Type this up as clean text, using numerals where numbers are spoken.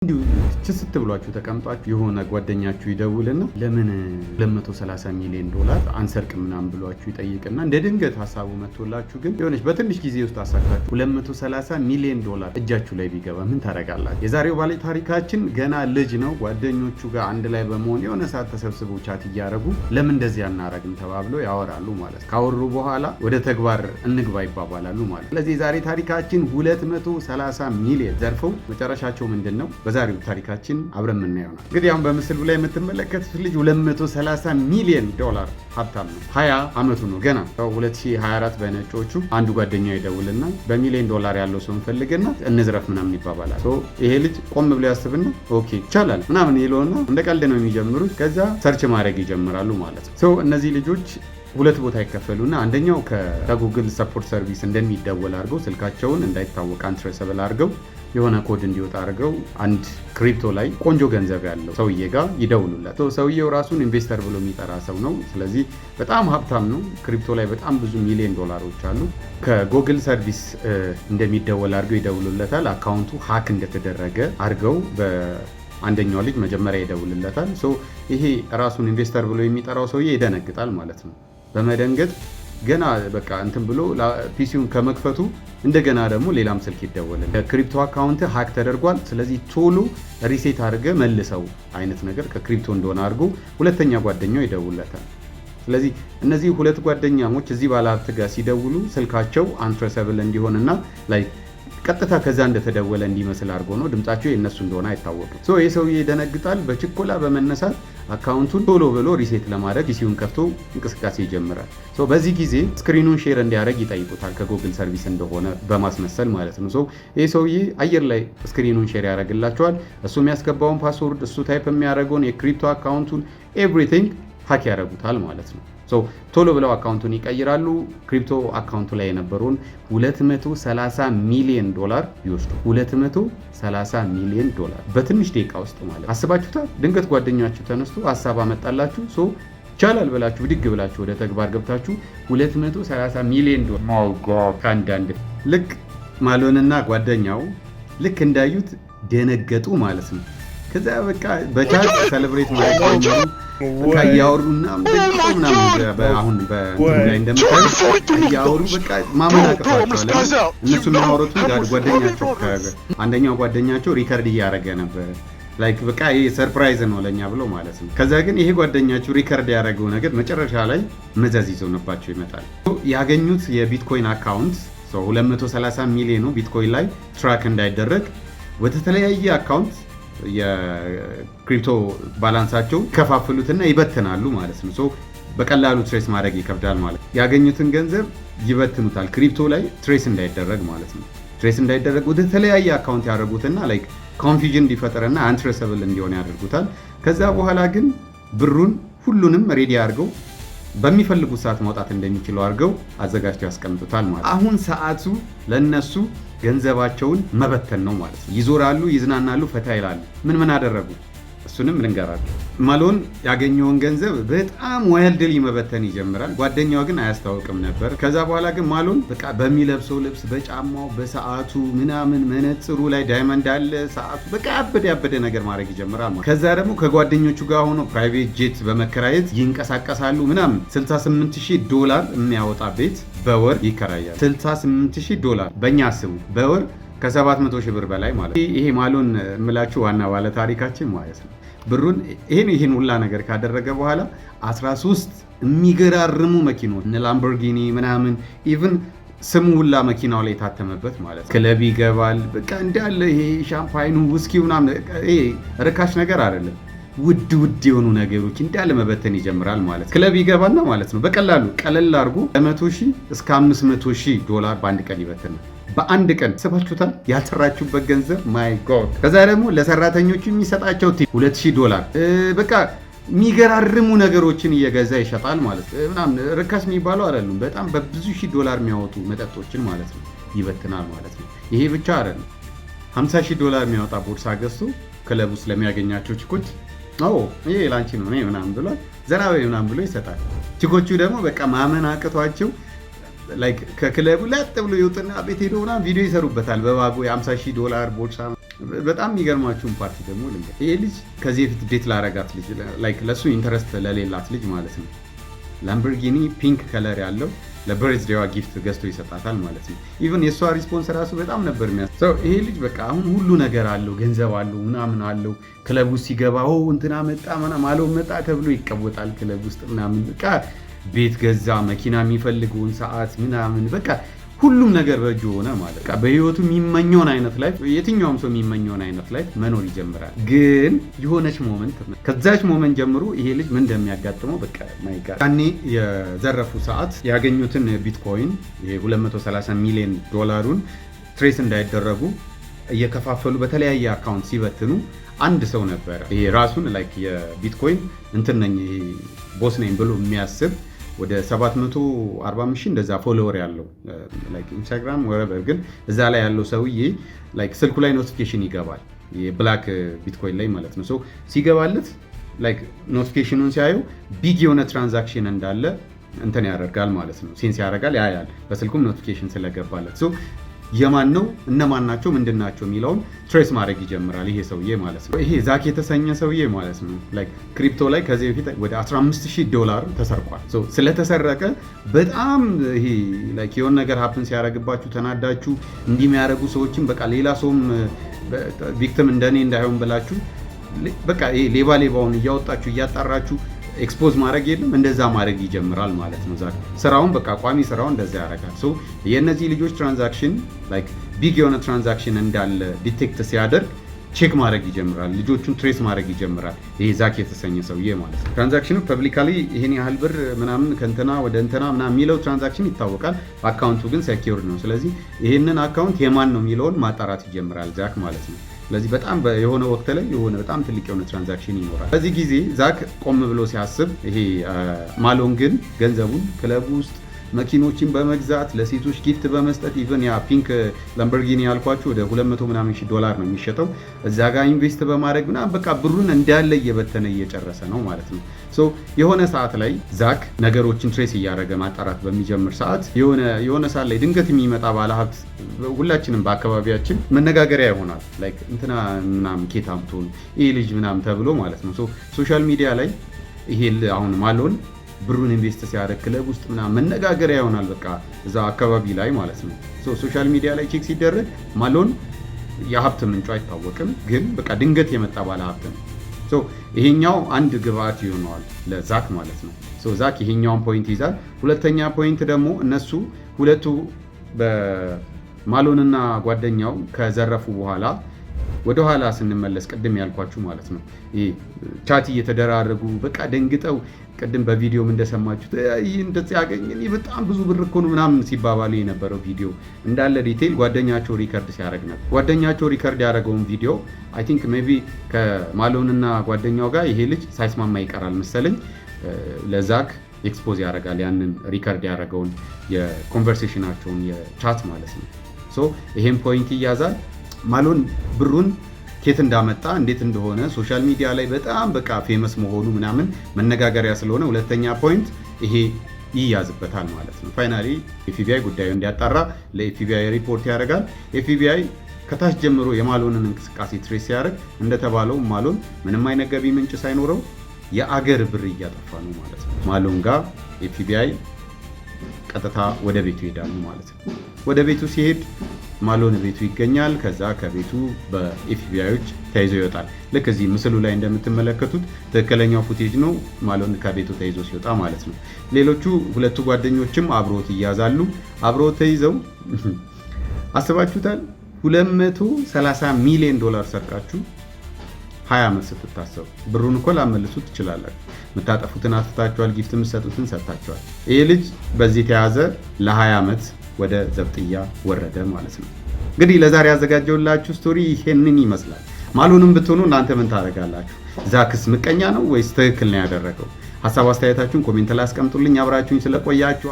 እንዲሁ ችስት ብሏችሁ ተቀምጣችሁ የሆነ ጓደኛችሁ ይደውልና ለምን 230 ሚሊዮን ዶላር አንሰርቅ ምናምን ብሏችሁ ይጠይቅና እንደ ድንገት ሐሳቡ መጥቶላችሁ ግን የሆነች በትንሽ ጊዜ ውስጥ አሳካችሁ 230 ሚሊዮን ዶላር እጃችሁ ላይ ቢገባ ምን ታደርጋላችሁ? የዛሬው ባለ ታሪካችን ገና ልጅ ነው። ጓደኞቹ ጋር አንድ ላይ በመሆን የሆነ ሰዓት ተሰብስበው ቻት እያደረጉ ለምን እንደዚህ አናረግም ተባብለው ያወራሉ ማለት። ካወሩ በኋላ ወደ ተግባር እንግባ ይባባላሉ ማለት። ስለዚህ የዛሬ ታሪካችን 230 ሚሊዮን ዘርፈው መጨረሻቸው ምንድን ነው? በዛሬው ታሪካችን አብረን የምናየው ነው። እንግዲህ አሁን በምስሉ ላይ የምትመለከቱት ልጅ 230 ሚሊዮን ዶላር ሀብታም ነው። 20 ዓመቱ ነው ገና። 2024 በነጮቹ አንዱ ጓደኛ ይደውልና በሚሊዮን ዶላር ያለው ሰው እንፈልግና እንዝረፍ ምናምን ይባባላል። ይሄ ልጅ ቆም ብሎ ያስብና ኦኬ ይቻላል ምናምን ይለውና እንደ ቀልድ ነው የሚጀምሩት። ከዛ ሰርች ማድረግ ይጀምራሉ ማለት ነው። እነዚህ ልጆች ሁለት ቦታ ይከፈሉና አንደኛው ከጉግል ሰፖርት ሰርቪስ እንደሚደወል አድርገው ስልካቸውን እንዳይታወቅ አንትሬሰብል አድርገው የሆነ ኮድ እንዲወጣ አድርገው አንድ ክሪፕቶ ላይ ቆንጆ ገንዘብ ያለው ሰውዬ ጋር ይደውሉለት። ሰውዬው ራሱን ኢንቨስተር ብሎ የሚጠራ ሰው ነው። ስለዚህ በጣም ሀብታም ነው። ክሪፕቶ ላይ በጣም ብዙ ሚሊዮን ዶላሮች አሉ። ከጉግል ሰርቪስ እንደሚደወል አድርገው ይደውሉለታል። አካውንቱ ሀክ እንደተደረገ አድርገው አንደኛው ልጅ መጀመሪያ ይደውልለታል። ይሄ ራሱን ኢንቨስተር ብሎ የሚጠራው ሰውዬ ይደነግጣል ማለት ነው። በመደንገጥ ገና በቃ እንትን ብሎ ፒሲውን ከመክፈቱ እንደገና ደግሞ ሌላም ስልክ ይደወላል። ክሪፕቶ አካውንት ሀክ ተደርጓል፣ ስለዚህ ቶሎ ሪሴት አድርገ መልሰው አይነት ነገር ከክሪፕቶ እንደሆነ አድርጎ ሁለተኛ ጓደኛው ይደውልለታል። ስለዚህ እነዚህ ሁለት ጓደኛሞች እዚህ ባለሀብት ጋር ሲደውሉ ስልካቸው አንትሬሰብል እንዲሆንና ላይ ቀጥታ ከዛ እንደተደወለ እንዲመስል አድርጎ ነው። ድምጻቸው የነሱ እንደሆነ አይታወቅም። ይህ ሰውዬ ይደነግጣል። በችኮላ በመነሳት አካውንቱን ቶሎ ብሎ ሪሴት ለማድረግ ፒሲውን ከፍቶ እንቅስቃሴ ይጀምራል። በዚህ ጊዜ ስክሪኑን ሼር እንዲያደርግ ይጠይቁታል፣ ከጉግል ሰርቪስ እንደሆነ በማስመሰል ማለት ነው። ይህ ሰውዬ አየር ላይ ስክሪኑን ሼር ያደርግላቸዋል። እሱ የሚያስገባውን ፓስወርድ፣ እሱ ታይፕ የሚያደርገውን የክሪፕቶ አካውንቱን ኤቭሪቲንግ ሀክ ያደርጉታል ማለት ነው። ቶሎ ብለው አካውንቱን ይቀይራሉ። ክሪፕቶ አካውንቱ ላይ የነበረውን 230 ሚሊዮን ዶላር ይወስዱ። 230 ሚሊዮን ዶላር በትንሽ ደቂቃ ውስጥ ማለት አስባችሁታል? ድንገት ጓደኛችሁ ተነስቶ ሀሳብ አመጣላችሁ፣ ይቻላል ብላችሁ ብድግ ብላችሁ ወደ ተግባር ገብታችሁ 230 ሚሊዮን ዶላር ከአንዳንድ ልክ ማሎንና ጓደኛው ልክ እንዳዩት ደነገጡ ማለት ነው። ከዛ በቃ በቻት ሴሌብሬት ማለት ነው እያወሩና አሁን በእንትን ላይ እንደምታዩት እያወሩ በቃ ማመን አቅቷቸዋል። እነሱ የሚያወሩትን ጓደኛቸው አንደኛው ጓደኛቸው ሪከርድ እያደረገ ነበር። ላይክ በቃ ይሄ ሰርፕራይዝ ነው ለኛ ብሎ ማለት ነው። ከዛ ግን ይሄ ጓደኛቸው ሪከርድ ያደረገው ነገር መጨረሻ ላይ መዘዝ ይዞባቸው ይመጣል። ያገኙት የቢትኮይን አካውንት 230 ሚሊዮኑ ቢትኮይን ላይ ትራክ እንዳይደረግ ወደ ተለያየ አካውንት የክሪፕቶ ባላንሳቸው ከፋፍሉትና ይበትናሉ ማለት ነው። በቀላሉ ትሬስ ማድረግ ይከብዳል ማለት ነው። ያገኙትን ገንዘብ ይበትኑታል ክሪፕቶ ላይ ትሬስ እንዳይደረግ ማለት ነው። ትሬስ እንዳይደረግ ወደ ተለያየ አካውንት ያደርጉትና ላይክ ኮንፊውዥን እንዲፈጠርና አንትሬሰብል እንዲሆን ያደርጉታል። ከዛ በኋላ ግን ብሩን ሁሉንም ሬዲ አድርገው በሚፈልጉት ሰዓት ማውጣት እንደሚችሉ አድርገው አዘጋጅተው ያስቀምጡታል ማለት ነው። አሁን ሰዓቱ ለነሱ ገንዘባቸውን መበተን ነው ማለት ነው። ይዞራሉ፣ ይዝናናሉ፣ ፈታ ይላሉ። ምን አደረጉ? እሱንም ልንገራችሁ። ማሎን ያገኘውን ገንዘብ በጣም ዋይልድሊ መበተን ይጀምራል። ጓደኛው ግን አያስታውቅም ነበር። ከዛ በኋላ ግን ማሎን በቃ በሚለብሰው ልብስ፣ በጫማው፣ በሰዓቱ ምናምን መነጽሩ ላይ ዳይመንድ አለ፣ ሰዓቱ በቃ ያበደ ነገር ማድረግ ይጀምራል ማለት። ከዛ ደግሞ ከጓደኞቹ ጋር ሆኖ ፕራይቬት ጄት በመከራየት ይንቀሳቀሳሉ ምናምን። $68,000 ዶላር የሚያወጣ ቤት በወር ይከራያል። $68,000 በእኛ አስቡ፣ በወር ከ700,000 ብር በላይ ማለት። ይሄ ማሎን የምላችሁ ዋና ባለ ታሪካችን ማለት ነው። ብሩን ይሄን ሁላ ነገር ካደረገ በኋላ 13 የሚገራርሙ መኪኖች እነ ላምቦርጊኒ ምናምን ኢቭን ስሙ ሁላ መኪናው ላይ የታተመበት ማለት ነው። ክለብ ይገባል። በቃ እንዳለ ይሄ ሻምፓይኑ ውስኪው ምናምን ይሄ ርካሽ ነገር አይደለም። ውድ የሆኑ ነገሮች እንዳለ መበተን ይጀምራል ማለት ነው። ክለብ ይገባና ማለት ነው በቀላሉ ቀለል አድርጎ $100,000 እስከ $500,000 ዶላር በአንድ ቀን ይበተናል። በአንድ ቀን ስባችሁታል? ያልሰራችሁበት ገንዘብ ማይ ጎድ። ከዛ ደግሞ ለሰራተኞቹ የሚሰጣቸው $2,000 በቃ የሚገራርሙ ነገሮችን እየገዛ ይሸጣል ማለት ነው። ምናምን ርካሽ የሚባለው አይደሉም፣ በጣም በብዙ $1,000 የሚያወጡ መጠጦችን ማለት ነው ይበትናል ማለት ነው። ይሄ ብቻ አይደለም፣ $50,000 የሚያወጣ ቦርሳ ገዝቶ ክለብ ውስጥ ለሚያገኛቸው ችኮች ይሄ ላንቺ ነው ምናምን ብሎ ዘና በይ ምናምን ብሎ ይሰጣል። ችኮቹ ደግሞ በቃ ማመን አቅቷቸው ላይክ ከክለቡ ለጥ ብሎ ይወጥና ቤት ሄዶ ምናምን ቪዲዮ ይሰሩበታል። በባጎ $50,000 ቦርሳ በጣም የሚገርማችሁን ፓርቲ ደግሞ ልንገር። ይሄ ልጅ ከዚህ በፊት ዴት ላረጋት ልጅ ላይክ ለሱ ኢንተረስት ለሌላት ልጅ ማለት ነው ላምበርጊኒ ፒንክ ከለር ያለው ለበርዝዴዋ ጊፍት ገዝቶ ይሰጣታል ማለት ነው። ኢቨን የእሷ ሪስፖንስ ራሱ በጣም ነበር የሚያሰው። ይሄ ልጅ በቃ አሁን ሁሉ ነገር አለው፣ ገንዘብ አለው፣ ምናምን አለው። ክለብ ውስጥ ሲገባ እንትና መጣ ምናምን አለው መጣ ተብሎ ይቀወጣል ክለብ ውስጥ ምናምን። በቃ ቤት ገዛ፣ መኪና የሚፈልገውን ሰዓት ምናምን በቃ ሁሉም ነገር በእጁ ሆነ ማለት ነው። በህይወቱ የሚመኘውን አይነት ላይፍ የትኛውም ሰው የሚመኘውን አይነት ላይፍ መኖር ይጀምራል። ግን የሆነች ሞመንት ከዛች ሞመንት ጀምሮ ይሄ ልጅ ምን እንደሚያጋጥመው በቃ ማይጋ ያኔ የዘረፉ ሰዓት ያገኙትን ቢትኮይን የ230 ሚሊዮን ዶላሩን ትሬስ እንዳይደረጉ እየከፋፈሉ በተለያየ አካውንት ሲበትኑ አንድ ሰው ነበረ። ይሄ ራሱን ላይክ የቢትኮይን እንትን ነኝ ቦስ ነኝ ብሎ የሚያስብ ወደ 740 እንደዛ ፎሎወር ያለው ላይክ ኢንስታግራም ወረበር፣ ግን እዛ ላይ ያለው ሰውዬ ላይክ ስልኩ ላይ ኖቲፊኬሽን ይገባል የብላክ ቢትኮይን ላይ ማለት ነው። ሶ ሲገባለት ላይክ ኖቲፊኬሽኑን ሲያዩ ቢግ የሆነ ትራንዛክሽን እንዳለ እንትን ያደርጋል ማለት ነው። ሴንስ ያደርጋል፣ ያያል በስልኩም ኖቲፊኬሽን ስለገባለት። ሶ የማን ነው እነማን ናቸው ምንድን ናቸው የሚለውን ትሬስ ማድረግ ይጀምራል ይሄ ሰውዬ ማለት ነው። ይሄ ዛክ የተሰኘ ሰውዬ ማለት ነው ላይክ ክሪፕቶ ላይ ከዚህ በፊት ወደ $15,000 ተሰርቋል። ስለተሰረቀ በጣም ይሄ ላይክ የሆነ ነገር ሀፕን ሲያደርግባችሁ ተናዳችሁ እንዲህ የሚያደርጉ ሰዎችን በቃ ሌላ ሰውም ቪክቲም እንደኔ እንዳይሆን ብላችሁ በቃ ይሄ ሌባውን እያወጣችሁ እያጣራችሁ ኤክስፖዝ ማድረግ የለም እንደዛ ማድረግ ይጀምራል ማለት ነው። ዛክ ስራውን በቃ ቋሚ ስራውን እንደዛ ያደርጋል። ሶ የእነዚህ ልጆች ትራንዛክሽን ላይክ ቢግ የሆነ ትራንዛክሽን እንዳለ ዲቴክት ሲያደርግ ቼክ ማድረግ ይጀምራል፣ ልጆቹን ትሬስ ማድረግ ይጀምራል። ይሄ ዛክ የተሰኘ ሰውዬ ማለት ነው። ትራንዛክሽኑ ፐብሊካሊ ይሄን ያህል ብር ምናምን ከእንትና ወደ እንትና ምናምን የሚለው ትራንዛክሽን ይታወቃል። አካውንቱ ግን ሴኪውርድ ነው። ስለዚህ ይሄንን አካውንት የማን ነው የሚለውን ማጣራት ይጀምራል ዛክ ማለት ነው። ስለዚህ በጣም የሆነ ወቅት ላይ የሆነ በጣም ትልቅ የሆነ ትራንዛክሽን ይኖራል። በዚህ ጊዜ ዛክ ቆም ብሎ ሲያስብ ይሄ ማሎን ግን ገንዘቡን ክለቡ ውስጥ መኪኖችን በመግዛት ለሴቶች ጊፍት በመስጠት ኢቨን ያ ፒንክ ላምበርጊኒ ያልኳችሁ ወደ $200 ምናምን ሺህ ነው የሚሸጠው። እዛ ጋር ኢንቨስት በማድረግ ምናምን በቃ ብሩን እንዳለ እየበተነ እየጨረሰ ነው ማለት ነው። ሶ የሆነ ሰዓት ላይ ዛክ ነገሮችን ትሬስ እያደረገ ማጣራት በሚጀምር ሰዓት የሆነ ሰዓት ላይ ድንገት የሚመጣ ባለሀብት ሁላችንም በአካባቢያችን መነጋገሪያ ይሆናል። ላይክ እንትና ምናምን ኬታምቶን ይሄ ልጅ ምናምን ተብሎ ማለት ነው። ሶሻል ሚዲያ ላይ ይሄ አሁን ማሎን ብሩን ኢንቨስት ሲያደርግ ክለብ ውስጥ ምናምን መነጋገሪያ ይሆናል በቃ እዛ አካባቢ ላይ ማለት ነው። ሶሻል ሚዲያ ላይ ቼክ ሲደረግ ማሎን የሀብት ምንጩ አይታወቅም፣ ግን በቃ ድንገት የመጣ ባለ ሀብት ነው። ይሄኛው አንድ ግብአት ይሆነዋል ለዛክ ማለት ነው። ዛክ ይሄኛውን ፖይንት ይዛል። ሁለተኛ ፖይንት ደግሞ እነሱ ሁለቱ በማሎንና ጓደኛው ከዘረፉ በኋላ ወደኋላ ስንመለስ ቅድም ያልኳችሁ ማለት ነው ቻት እየተደራረጉ በቃ ደንግጠው ቅድም በቪዲዮም እንደሰማችሁት እንደዚህ ያገኘን በጣም ብዙ ብር እኮ ነው ምናምን ሲባባሉ የነበረው ቪዲዮ እንዳለ ዲቴል ጓደኛቸው ሪከርድ ሲያደርግ ነበር። ጓደኛቸው ሪከርድ ያደረገውን ቪዲዮ አይ ቲንክ ሜቢ ከማሎንና ጓደኛው ጋር ይሄ ልጅ ሳይስማማ ይቀራል መሰለኝ ለዛክ ኤክስፖዝ ያደርጋል ያንን ሪከርድ ያደረገውን የኮንቨርሴሽናቸውን የቻት ማለት ነው። ይሄን ፖይንት ይያዛል። ማሎን ብሩን ኬት እንዳመጣ እንዴት እንደሆነ ሶሻል ሚዲያ ላይ በጣም በቃ ፌመስ መሆኑ ምናምን መነጋገሪያ ስለሆነ ሁለተኛ ፖይንት ይሄ ይያዝበታል ማለት ነው። ፋይናሊ ኤፍቢአይ ጉዳዩ እንዲያጣራ ለኤፍቢአይ ሪፖርት ያደርጋል። ኤፍቢአይ ከታች ጀምሮ የማሎንን እንቅስቃሴ ትሬስ ሲያደርግ እንደተባለው ማሎን ምንም አይነት ገቢ ምንጭ ሳይኖረው የአገር ብር እያጠፋ ነው ማለት ነው። ማሎን ጋር ኤፍቢአይ ቀጥታ ወደ ቤቱ ይሄዳሉ ማለት ነው። ወደ ቤቱ ሲሄድ ማሎን ቤቱ ይገኛል። ከዛ ከቤቱ በኤፍቢአዮች ተይዞ ይወጣል። ልክ እዚህ ምስሉ ላይ እንደምትመለከቱት ትክክለኛው ፉቴጅ ነው ማሎን ከቤቱ ተይዞ ሲወጣ ማለት ነው። ሌሎቹ ሁለቱ ጓደኞችም አብሮት ይያዛሉ። አብሮት ተይዘው አስባችሁታል $230 ሚሊዮን ሰርቃችሁ 20 ዓመት ስትታሰሩ ብሩን እኮ ላመልሱ ትችላላችሁ። የምታጠፉትን አጥፍታችኋል፣ ጊፍት የምትሰጡትን ሰጥታችኋል። ይሄ ልጅ በዚህ ተያዘ ለ20 ዓመት ወደ ዘብጥያ ወረደ ማለት ነው። እንግዲህ ለዛሬ ያዘጋጀውላችሁ ስቶሪ ይሄንን ይመስላል። ማሎንም ብትሆኑ እናንተ ምን ታደርጋላችሁ? ዛክስ ምቀኛ ነው ወይስ ትክክል ነው ያደረገው? ሀሳብ አስተያየታችሁን ኮሜንት ላይ አስቀምጡልኝ። አብራችሁኝ ስለቆያችሁ